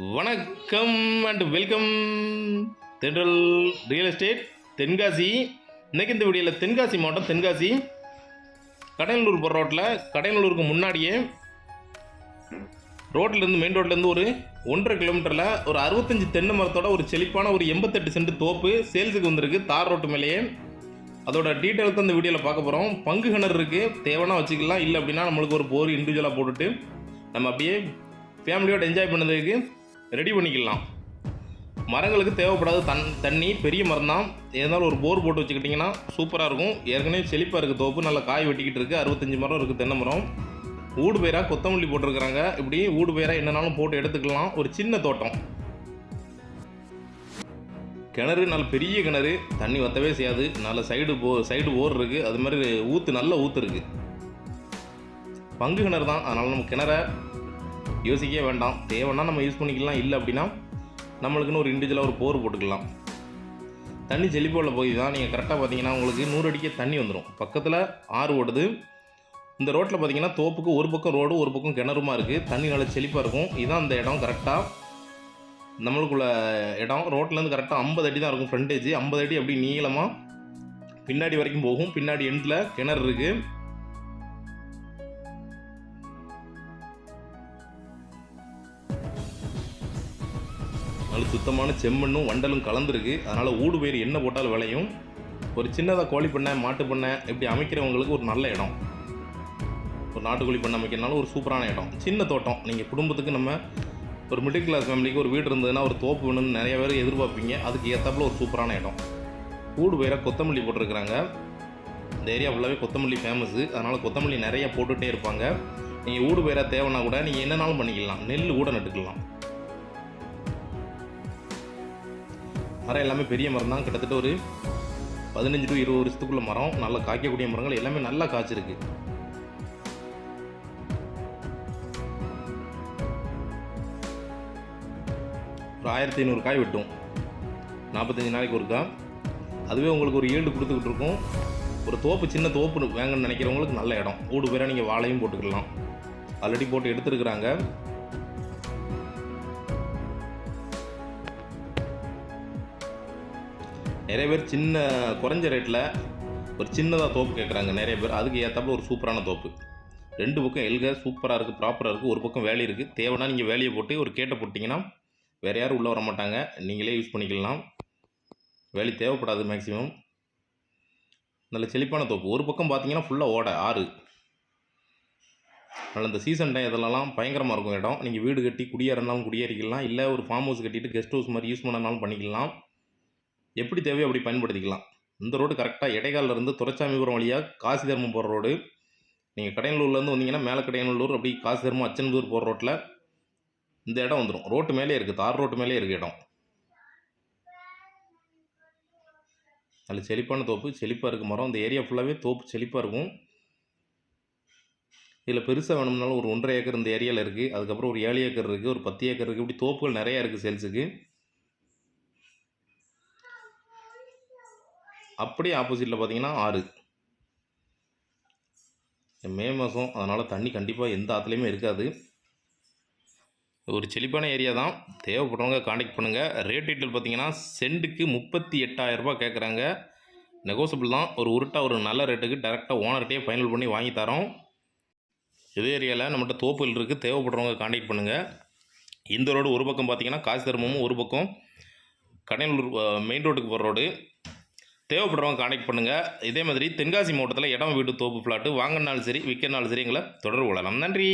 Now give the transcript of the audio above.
வணக்கம் and welcome தென்றல் real estate Tenkasi. இன்றைக்கி இந்த வீடியோவில் தென்காசி மாவட்டம் தென்காசி கடையனூர் போகிற ரோட்டில் கடையனூருக்கு முன்னாடியே ரோட்லேருந்து மெயின் ரோட்லேருந்து ஒரு 1.5 கிலோமீட்டரில் ஒரு 65 தென்னை மரத்தோட ஒரு செழிப்பான ஒரு 88 சென்ட் தோப்பு சேல்ஸுக்கு வந்திருக்கு தார் ரோட்டு மேலேயே. அதோட டீட்டெயில்ஸ் தான் இந்த வீடியோவில் பார்க்க போகிறோம். பங்கு கிணறு இருக்குது, தேவைன்னா வச்சுக்கலாம், இல்லை அப்படின்னா நம்மளுக்கு ஒரு போர் இண்டிவிஜுவலாக போட்டுட்டு நம்ம அப்படியே ஃபேமிலியோட என்ஜாய் பண்ணதுக்கு ரெடி பண்ணிக்கலாம். மரங்களுக்கு தேவைப்படாத தண்ணி பெரிய மரம் தான், இருந்தாலும் ஒரு போர் போட்டு வச்சுக்கிட்டிங்கன்னா சூப்பராக இருக்கும். ஏற்கனவே செழிப்பாக இருக்குது தோப்பு, நல்லா காய் வெட்டிக்கிட்டு இருக்குது. 65 மரம் இருக்குது தென்னை மரம். ஊடு பயிராக கொத்தமல்லி போட்டிருக்கிறாங்க. இப்படி ஊடு பயிராக என்னன்னாலும் போட்டு எடுத்துக்கலாம். ஒரு சின்ன தோட்டம், கிணறு நல்ல பெரிய கிணறு, தண்ணி வற்றவே செய்யாது. நல்ல சைடு போர் இருக்குது, அது மாதிரி நல்ல ஊற்று இருக்குது. பங்கு கிணறு தான், அதனால் நம்ம கிணற யோசிக்கவே வேண்டாம். தேவைன்னா நம்ம யூஸ் பண்ணிக்கலாம், இல்லை அப்படின்னா நம்மளுக்குன்னு ஒரு இண்டிவிஜுவலாக ஒரு போர் போட்டுக்கலாம். தண்ணி செழிப்போட போய் தான் நீங்கள் கரெக்டாக பார்த்தீங்கன்னா உங்களுக்கு 100 அடிக்கே தண்ணி வந்துடும். பக்கத்தில் ஆறு ஓடுது. இந்த ரோட்டில் பார்த்தீங்கன்னா தோப்புக்கு ஒரு பக்கம் ரோடு, ஒரு பக்கம் கிணறுமா இருக்குது. தண்ணி நல்லா செழிப்பாக இருக்கும். இதுதான் இந்த இடம் கரெக்டாக நம்மளுக்குள்ள இடம். ரோட்லேருந்து கரெக்டாக 50 அடி தான் இருக்கும் ஃப்ரண்டேஜ். 50 அடி அப்படி நீளமாக பின்னாடி வரைக்கும் போகும். பின்னாடி எண்டில் கிணறு இருக்குது. நல்ல சுத்தமான செம்மண்ணும் வண்டலும் கலந்துருக்கு. அதனால் ஊடு பயிர் என்ன போட்டாலும் விளையும். ஒரு சின்னதாக கோழி பண்ணை, மாட்டு பண்ணை இப்படி அமைக்கிறவங்களுக்கு ஒரு நல்ல இடம். ஒரு நாட்டுக்கோழி பண்ணை அமைக்கிறனால ஒரு சூப்பரான இடம். சின்ன தோட்டம், நீங்கள் குடும்பத்துக்கு நம்ம ஒரு மிடில் கிளாஸ் ஃபேமிலிக்கு ஒரு வீடு இருந்ததுன்னா ஒரு தோப்பு வேணும்னு நிறைய பேர் எதிர்பார்ப்பீங்க. அதுக்கு ஏற்றாப்புல ஒரு சூப்பரான இடம். ஊடு பயிராக கொத்தமல்லி போட்டிருக்கிறாங்க. இந்த ஏரியா ஃபுல்லாகவே கொத்தமல்லி ஃபேமஸ்ஸு, அதனால் கொத்தமல்லி நிறைய போட்டுகிட்டே இருப்பாங்க. நீங்கள் ஊடு பயிராக தேவைன்னா கூட நீங்கள் என்னன்னாலும் பண்ணிக்கலாம். நெல் கூட நட்டுக்கலாம். மரம் எல்லாமே பெரிய மரம் தான். கிட்டத்தட்ட ஒரு 15 to 20 வருஷத்துக்குள்ள மரம். நல்லா காய்க்கக்கூடிய மரங்கள் எல்லாமே நல்லா காய்ச்சிருக்கு. ஒரு 1500 காய் வெட்டும் 45 நாளைக்கு ஒருக்கா. அதுவே உங்களுக்கு ஒரு ஈல்டு கொடுத்துக்கிட்டு இருக்கும். ஒரு தோப்பு, சின்ன தோப்பு வேங்கன்னு நினைக்கிறவங்களுக்கு நல்ல இடம். ஊடு பேராக நீங்கள் வாழையும் போட்டுக்கலாம். ஆல்ரெடி போட்டு எடுத்துருக்குறாங்க. நிறைய பேர் குறைஞ்ச ரேட்டில் ஒரு சின்னதாக தோப்பு கேட்குறாங்க நிறைய பேர். அதுக்கு ஏற்றாப்புல ஒரு சூப்பரான தோப்பு. 2 பக்கம் எல்க சூப்பராக இருக்குது, ப்ராப்பராக இருக்குது. ஒரு பக்கம் வேலி இருக்குது. தேவைன்னா நீங்கள் வேலையை போட்டு ஒரு கேட்டை போட்டிங்கன்னா வேறு யாரும் உள்ளே வர மாட்டாங்க, நீங்களே யூஸ் பண்ணிக்கலாம். வேலி தேவைப்படாது மேக்ஸிமம். நல்ல செழிப்பான தோப்பு. ஒரு பக்கம் பார்த்தீங்கன்னா ஃபுல்லாக ஓட ஆறு. அதனால் இந்த சீசன் டைம் இதெல்லாம் பயங்கரமாக இருக்கும் இடம். நீங்கள் வீடு கட்டி குடியேறினாலும் குடியேறிக்கலாம், இல்லை ஒரு ஃபார்ம் ஹவுஸ் கட்டிட்டு கெஸ்ட் ஹவுஸ் மாதிரி யூஸ் பண்ணனாலும் பண்ணிக்கலாம். எப்படி தேவையோ அப்படி பயன்படுத்திக்கலாம். இந்த ரோடு கரெக்டாக இடைக்காலிலேருந்து துரைச்சாமிபுரம் வழியாக காசி தர்மம் போகிற ரோடு. நீங்கள் கடையனூர்லேருந்து வந்தீங்கன்னா மேலே கடையனூர் அப்படி காசி தர்மம் அச்சன்பூர் போகிற ரோட்டில் இந்த இடம் வந்துடும். ரோட்டு மேலே இருக்குது, தார் ரோட்டு மேலே இருக்குது இடம். நல்ல செழிப்பான தோப்பு, செழிப்பாக இருக்குது மரம். இந்த ஏரியா ஃபுல்லாகவே தோப்பு செழிப்பாக இருக்கும். இதில் பெருசாக வேணும்னாலும் ஒரு 1.5 ஏக்கர் இந்த ஏரியாவில் இருக்குது. அதுக்கப்புறம் ஒரு 7 ஏக்கர் இருக்குது, ஒரு 10 ஏக்கர் இருக்குது. இப்படி தோப்புகள் நிறையா இருக்குது சேல்ஸுக்கு. அப்படியே ஆப்போசிட்டில் பார்த்தீங்கன்னா ஆறு. மே மாதம், அதனால் தண்ணி கண்டிப்பாக எந்த ஆற்றுலையுமே இருக்காது. ஒரு செழிப்பான ஏரியா தான். தேவைப்படுறவங்க காண்டாக்ட் பண்ணுங்கள். ரேட் டீட்டெயில் பார்த்தீங்கன்னா சென்ட்டுக்கு 38,000 ரூபா கேட்குறாங்க. நெகோசியபிள் தான். ஒரு உருட்டாக ஒரு நல்ல ரேட்டுக்கு டேரெக்டாக ஓனர்கிட்டே ஃபைனல் பண்ணி வாங்கி தரோம். இதே ஏரியாவில் நம்மகிட்ட தோப்புகள் இருக்குது. தேவைப்படுறவங்க காண்டாக்ட் பண்ணுங்கள். இந்த ரோடு ஒரு பக்கம் பார்த்தீங்கன்னா காசி தர்மமும், ஒரு பக்கம் கடையனூர் மெயின் ரோட்டுக்கு போகிற ரோடு. தேவைப்படுறவங்க காண்டாக்ட் பண்ணுங்கள். இதே மாதிரி தென்காசி மாவட்டத்தில் இடம், வீடு, தோப்பு, ஃப்ளாட்டு வாங்கினாலும் சரி விற்கிறனாலும் சரி எங்களை தொடர்பு கொள்ளலாம். நன்றி.